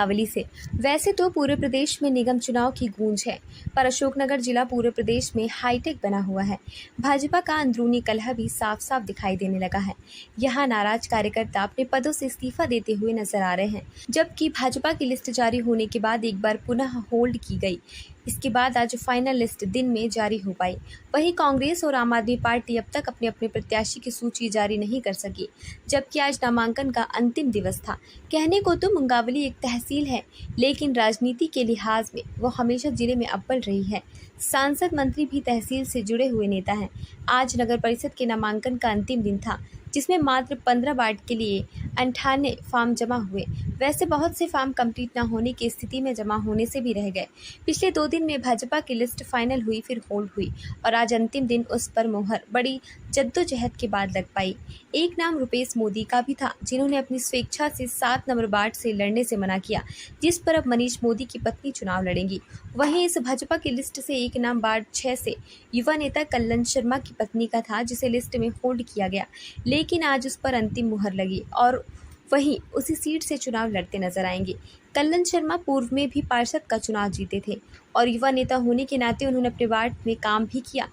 मुंगावली से। वैसे तो पूरे प्रदेश में निगम चुनाव की गूंज है, पर अशोकनगर जिला पूरे प्रदेश में हाईटेक बना हुआ है। भाजपा का अंदरूनी कलह भी साफ साफ दिखाई देने लगा है। यहाँ नाराज कार्यकर्ता अपने पदों से इस्तीफा देते हुए नजर आ रहे हैं, जबकि भाजपा की लिस्ट जारी होने के बाद एक बार पुनः होल्ड की गई। इसके बाद आज फाइनल लिस्ट दिन में जारी हो पाई। वहीं कांग्रेस और आम आदमी पार्टी अब तक अपने अपने प्रत्याशी की सूची जारी नहीं कर सकी, जबकि आज नामांकन का अंतिम दिवस था। कहने को तो मुंगावली एक तहसील है, लेकिन राजनीति के लिहाज में वो हमेशा जिले में अव्वल रही है। सांसद मंत्री भी तहसील से जुड़े हुए नेता हैं। आज नगर परिषद के नामांकन का अंतिम दिन था, जिसमें मात्र 15 वार्ड के लिए 98 फॉर्म जमा हुए। वैसे बहुत से फॉर्म कंप्लीट न होने की स्थिति में जमा होने से भी रह गए। पिछले 2 दिन में भाजपा की लिस्ट फाइनल हुई, फिर होल्ड हुई और आज अंतिम दिन उस पर मोहर बड़ी जद्दोजहद के बाद लग पाई। एक नाम रुपेश मोदी का भी था, जिन्होंने अपनी स्वेच्छा से 7 नंबर वार्ड से लड़ने से मना किया, जिस पर अब मनीष मोदी की पत्नी चुनाव लड़ेंगी। वहीं इस भाजपा की लिस्ट से एक नाम वार्ड 6 से युवा नेता कल्लन शर्मा की पत्नी का था, जिसे लिस्ट में होल्ड किया गया, लेकिन आज उस पर अंतिम मुहर लगी और वहीं उसी सीट से चुनाव लड़ते नजर आएंगे। कल्लन शर्मा पूर्व में भी पार्षद का चुनाव जीते थे और युवा नेता होने के नाते उन्होंने अपने वार्ड में काम भी किया।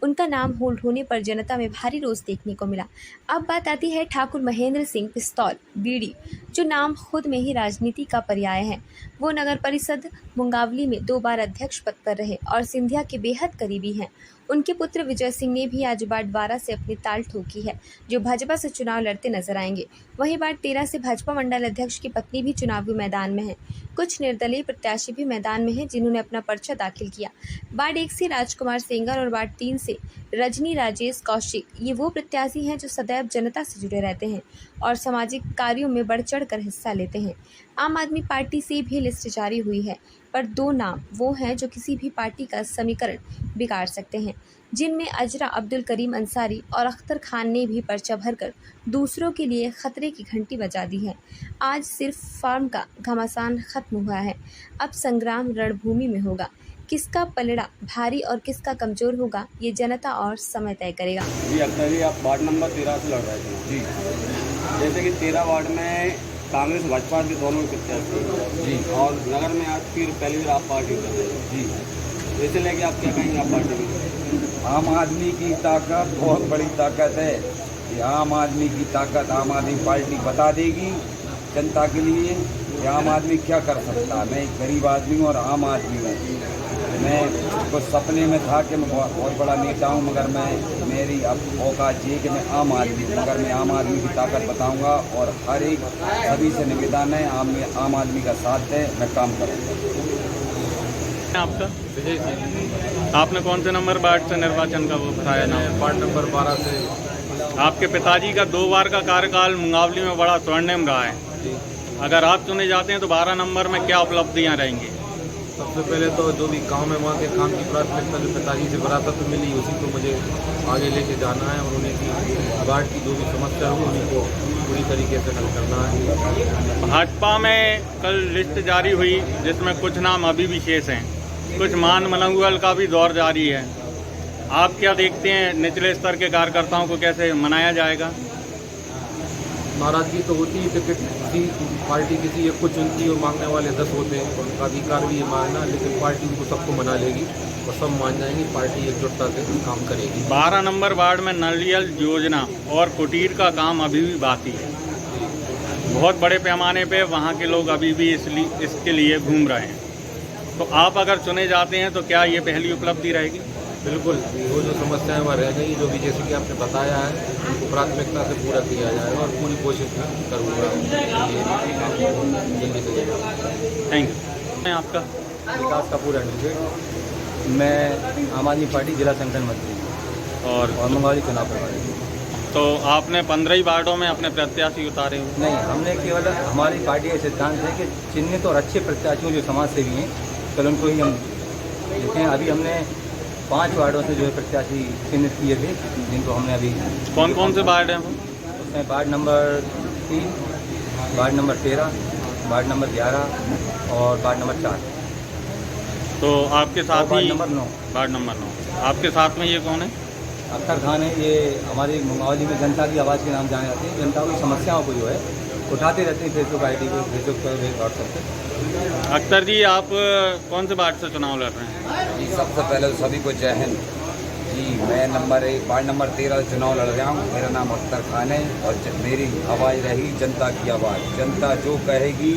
उनका नाम होल्ड होने पर जनता में भारी रोष देखने को मिला। अब बात आती है ठाकुर महेंद्र सिंह पिस्तौल बीड़ी, जो नाम खुद में ही राजनीति का पर्याय है। वो नगर परिषद मुंगावली में 2 बार अध्यक्ष पद पर रहे और सिंधिया के बेहद करीबी हैं। उनके पुत्र विजय सिंह ने भी आज वार्ड 12 से अपनी ताल ठोकी है, जो भाजपा से चुनाव लड़ते नजर आएंगे। वहीं वार्ड 13 से भाजपा मंडल अध्यक्ष की पत्नी भी चुनावी मैदान में है। कुछ निर्दलीय प्रत्याशी भी मैदान में हैं, जिन्होंने अपना पर्चा दाखिल किया। वार्ड 1 से राजकुमार सेंगर और वार्ड 3 से रजनी राजेश कौशिक, ये वो प्रत्याशी हैं जो सदैव जनता से जुड़े रहते हैं और सामाजिक कार्यों में बढ़ चढ़ कर हिस्सा लेते हैं। आम आदमी पार्टी से भी लिस्ट जारी हुई है, पर 2 नाम वो हैं जो किसी भी पार्टी का समीकरण बिगाड़ सकते हैं, जिनमें अजरा अब्दुल करीम अंसारी और अख्तर खान ने भी पर्चा भरकर दूसरों के लिए खतरे की घंटी बजा दी है। आज सिर्फ फॉर्म का घमासान खत्म हुआ है, अब संग्राम रणभूमि में होगा। किसका पलड़ा भारी और किसका कमजोर होगा, ये जनता और समय तय करेगा। जी अख्तर जी, आप वार्ड नंबर 13 से लड़ रहे थे जी। जैसे कि 13 वार्ड में कांग्रेस भाजपा के दोनों प्रत्याशी जी, और नगर में आज फिर पहली बार आप पार्टी कर रहे हैं जी। इसे लेके आप क्या कहेंगे? आप पार्टी में आम आदमी की ताकत बहुत बड़ी ताकत है। ये आम आदमी की ताकत आम आदमी पार्टी बता देगी जनता के लिए कि आम आदमी क्या कर सकता है। मैं एक गरीब आदमी हूँ और आम आदमी हूँ। मैं कुछ सपने में था कि मैं बहुत बड़ा नेता हूँ, मगर मेरी अब औकात ये कि मैं आम आदमी हूँ, मगर मैं आम आदमी की ताकत बताऊँगा और हर एक सभी से निवेदन है आम आदमी का साथ है, मैं काम करूँगा। आपका विजय सिंह, आपने कौन से नंबर वार्ड से निर्वाचन का वो बताया नाम? वार्ड नंबर 12 से। आपके पिताजी का 2 बार का कार्यकाल मुंगावली में बड़ा स्वर्णिम रहा है। अगर आप चुने जाते हैं तो 12 नंबर में क्या उपलब्धियां रहेंगी? सबसे पहले तो जो भी गांव में वहाँ के काम की प्राथमिकता जो पिताजी से विरासत मिली, उसी को मुझे आगे लेके जाना है और उन्हें की वार्ड की जो भी समस्या हो उन्हीं को पूरी तरीके से हल करना है। भाजपा में कल लिस्ट जारी हुई, जिसमें कुछ नाम अभी भी शेष हैं, कुछ मान मनंगल का भी दौर जारी है। आप क्या देखते हैं, निचले स्तर के कार्यकर्ताओं को कैसे मनाया जाएगा? नाराजगी तो होती है, टिकट किसी पार्टी किसी एक को चुनती है और मांगने वाले 10 होते हैं, उनका अधिकार भी ये मांगना, लेकिन पार्टी उनको सबको मना लेगी और सब मान जाएंगी। पार्टी एकजुटता से काम करेगी। 12 नंबर वार्ड में नलियल योजना और कुटीर का काम अभी भी बाकी है। बहुत बड़े पैमाने पे वहाँ के लोग अभी भी इसके लिए घूम रहे हैं। तो आप अगर चुने जाते हैं तो क्या ये पहली उपलब्धि रहेगी? बिल्कुल, वो जो समस्याएं वहाँ रह गई, जो भी जैसे कि आपने बताया है, उनको प्राथमिकता से पूरा किया जाएगा और पूरी कोशिश करूँगा जल्दी से जल्दी। Thank you. मैं आपका विकास कपूर एडवोकेट, मैं आम आदमी पार्टी जिला संगठन मंत्री और मुंगावली चुनाव प्रभारी। तो आपने 15 ही वार्डों में अपने प्रत्याशी उतारे हुए? नहीं, हमने केवल हमारी पार्टी का सिद्धांत है कि चिन्हित और अच्छे प्रत्याशियों जो समाज सेवी हैं, कल उनको ही हम लेते हैं। अभी हमने 5 वार्डों से जो है प्रत्याशी चिन्हित किए थे, जिनको हमने अभी। कौन कौन से वार्ड हैं? उसमें ward number 3, ward number 13, ward number 11 और वार्ड नंबर 4। तो आपके साथ वार्ड ही नंबर 9। वार्ड नंबर 9 आपके साथ में ये कौन है? अख्तर खान है। ये हमारी मुंगावली में जनता की आवाज़ के नाम जाने जाते हैं। जनता की समस्याओं को जो है उठाते रहते हैं फेसबुक ID पे, फेसबुक पर, व्हाट्सएप पे। अख्तर जी, आप कौन से वार्ड से चुनाव लड़ रहे हैं? जी सबसे पहले तो सभी को जय हिंद जी। मैं वार्ड नंबर 13 से चुनाव लड़ रहा हूँ। मेरा नाम अख्तर खान है और मेरी आवाज़ रही जनता की आवाज़। जनता जो कहेगी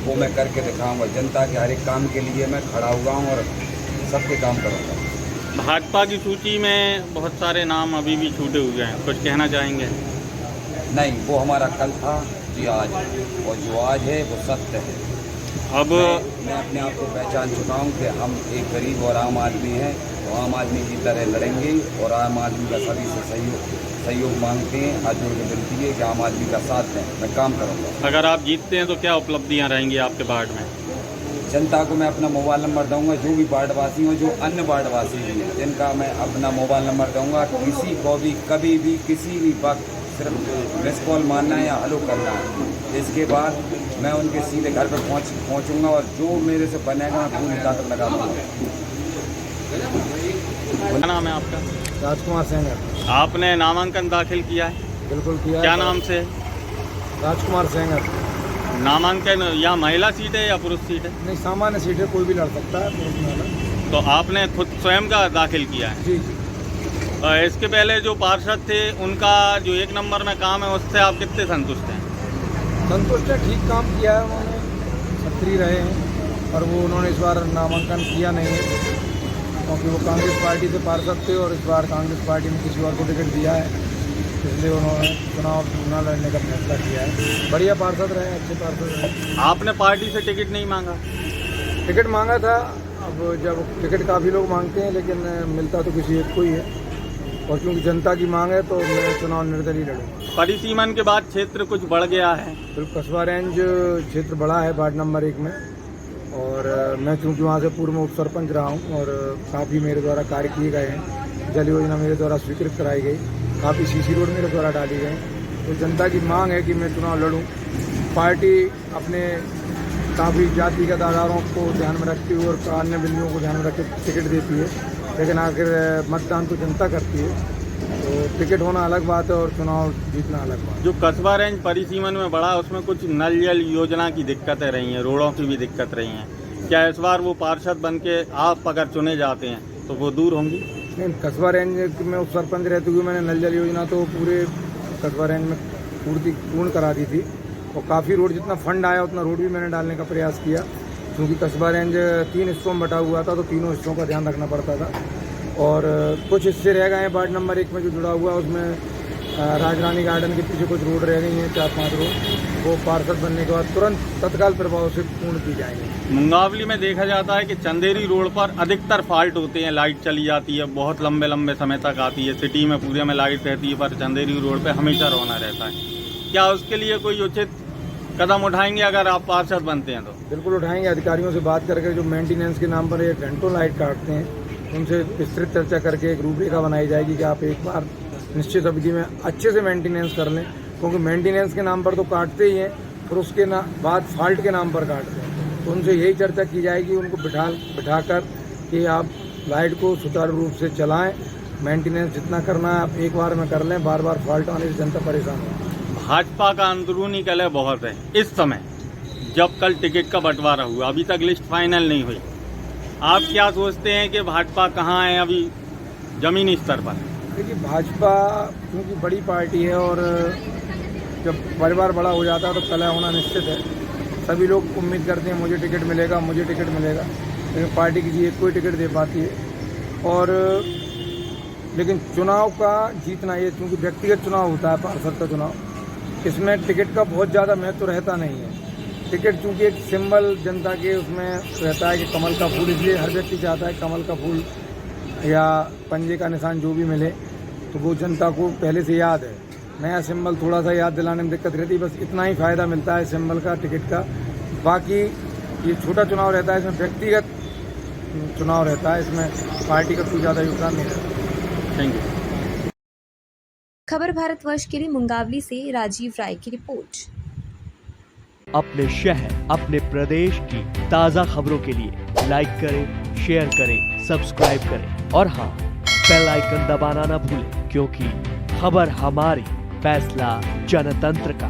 वो मैं करके दिखाऊंगा। जनता के हर एक काम के लिए मैं खड़ा हुआ हूँ और सबके काम करूँगा। भाजपा की सूची में बहुत सारे नाम अभी भी छूटे हुए हैं, कुछ कहना चाहेंगे? नहीं, वो हमारा कल था जी, आज, और जो आज है वो सत्य है। अब मैं अपने आप को पहचान चुका हूँ कि हम एक गरीब और आम आदमी हैं, तो आम आदमी की तरह लड़ेंगे और आम आदमी का सभी से सहयोग मांगते हैं। हाथ जोड़ के विनती है कि आम आदमी का साथ दें। मैं काम करूँगा। अगर आप जीतते हैं तो क्या उपलब्धियां रहेंगी आपके वार्ड में? जनता को मैं अपना मोबाइल नंबर दूंगा, जो भी वार्डवासी हो, जो अन्य वार्डवासी भी हैं, जिनका मैं अपना मोबाइल नंबर दूंगा। किसी को भी कभी भी किसी भी वक्त सिर्फ मिस कॉल मारना है या हेलो करना है। इसके बाद मैं उनके सीधे घर पर पहुंचूंगा और जो मेरे से बनेगा मैं पूरी ताकत लगा दूँगा। क्या नाम है आपका? राजकुमार सेंगर। आपने नामांकन दाखिल किया है? बिल्कुल किया। क्या नाम से? राजकुमार सेंगर। नामांकन यहाँ महिला सीट है या पुरुष सीट है? नहीं, सामान्य सीट है, कोई भी लड़ सकता है। तो आपने खुद स्वयं का दाखिल किया है? जी जी। इसके पहले जो पार्षद थे उनका जो 1 नंबर में काम है उससे आप कितने संतुष्ट हैं? संतुष्ट है, ठीक काम किया है उन्होंने, सक्रिय रहे हैं। और वो उन्होंने इस बार नामांकन किया नहीं है क्योंकि वो कांग्रेस पार्टी से पार्षद थे और इस बार कांग्रेस पार्टी ने किसी और को टिकट दिया है, इसलिए उन्होंने चुनाव न लड़ने का फैसला किया है। बढ़िया पार्षद रहे, अच्छे पार्षद रहे। आपने पार्टी से टिकट नहीं मांगा? टिकट मांगा था। अब जब टिकट काफ़ी लोग मांगते हैं लेकिन मिलता तो किसी एक को ही है, और क्योंकि जनता की मांग है तो मैं चुनाव निर्दलीय लड़ूंगा। परिसीमन के बाद क्षेत्र कुछ बढ़ गया है? बिल्कुल, कस्बा रेंज क्षेत्र बड़ा है वार्ड नंबर 1 में, और मैं चूँकि वहाँ से पूर्व में उप सरपंच रहा हूँ और काफ़ी मेरे द्वारा कार्य किए गए हैं। जल योजना मेरे द्वारा स्वीकृत कराई गई, काफ़ी CC रोड मेरे द्वारा डाली गई। तो जनता की मांग है कि मैं चुनाव लड़ूं। पार्टी अपने काफ़ी जातिगत आधारों को ध्यान में रखती हुए और अन्य बिंदुओं को ध्यान में रख के टिकट देती है, लेकिन आखिर मतदान तो जनता करती है। तो टिकट होना अलग बात है और चुनाव जीतना अलग बात है। जो कस्बा रेंज परिसीमन में बढ़ा उसमें कुछ नल जल योजना की दिक्कतें रही हैं, रोडों की भी दिक्कत रही हैं। क्या इस बार वो पार्षद बन के आप अगर चुने जाते हैं तो वो दूर होंगी? नहीं, कस्बा रेंज में उप सरपंच रहते हुए मैंने नल जल योजना तो पूरे कस्बा रेंज में पूर्ण करा दी थी, और काफ़ी रोड, जितना फंड आया उतना रोड भी मैंने डालने का प्रयास किया। क्योंकि कस्बा रेंज 3 हिस्सों में बटा हुआ था तो तीनों हिस्सों का ध्यान रखना पड़ता था, और कुछ हिस्से रह गए हैं वार्ड नंबर 1 में जो जुड़ा हुआ है। उसमें राजरानी गार्डन के पीछे कुछ रोड रह गई हैं, 4-5 रोड, वो पार्षद बनने के बाद तुरंत तत्काल प्रभाव से पूर्ण की जाएंगी। मुंगावली में देखा जाता है कि चंदेरी रोड पर अधिकतर फॉल्ट होते हैं, लाइट चली जाती है, बहुत लंबे लंबे समय तक आती है। सिटी में पूरे में लाइट रहती है पर चंदेरी रोड पे हमेशा रोना रहता है। क्या उसके लिए कोई उचित कदम उठाएंगे अगर आप पार्षद बनते हैं तो? बिल्कुल उठाएंगे। अधिकारियों से बात करके जो मेंटेनेंस के नाम पर 1 घंटों लाइट काटते हैं उनसे विस्तृत चर्चा करके एक रूपरेखा बनाई जाएगी कि आप एक बार निश्चित अवधि में अच्छे से मेंटेनेंस कर लें, क्योंकि मेंटेनेंस के नाम पर तो काटते ही हैं, फिर उसके बाद फॉल्ट के नाम पर काटते हैं। तो उनसे यही चर्चा की जाएगी, उनको बिठाकर कि आप लाइट को सुचारू रूप से चलाएं, मेंटेनेंस जितना करना है आप एक बार में कर लें, बार बार फॉल्ट आने से जनता परेशान हो। भाजपा का अंदरूनी कलह बहुत है इस समय, जब कल टिकट का बंटवारा हुआ अभी तक लिस्ट फाइनल नहीं हुई। आप क्या सोचते हैं कि भाजपा कहाँ है अभी जमीनी स्तर पर? देखिए, भाजपा क्योंकि बड़ी पार्टी है और जब परिवार बड़ा हो जाता है तो कलह होना निश्चित है। सभी लोग उम्मीद करते हैं मुझे टिकट मिलेगा, मुझे टिकट मिलेगा, लेकिन पार्टी किसी एक कोई टिकट दे पाती है। और लेकिन चुनाव का जीतना, ये क्योंकि व्यक्तिगत चुनाव होता है, पार्षद का चुनाव, इसमें टिकट का बहुत ज़्यादा महत्व रहता नहीं है। टिकट चूँकि एक सिंबल जनता के उसमें रहता है कि कमल का फूल, इसलिए हर व्यक्ति चाहता है कमल का फूल या पंजे का निशान जो भी मिले तो वो जनता को पहले से याद है। नया सिंबल थोड़ा सा याद दिलाने में दिक्कत रहती है, बस इतना ही फ़ायदा मिलता है सिंबल का, टिकट का। बाकी ये छोटा चुनाव रहता है, इसमें व्यक्तिगत चुनाव रहता है, इसमें पार्टी का कोई ज़्यादा योगदान नहीं रहता। Thank you. खबर भारतवर्ष के लिए मुंगावली से राजीव राय की रिपोर्ट। अपने शहर, अपने प्रदेश की ताज़ा खबरों के लिए लाइक करें, शेयर करें, सब्सक्राइब करें और हाँ, बेल आइकन दबाना ना भूलें, क्योंकि खबर हमारी, फैसला जनतंत्र का।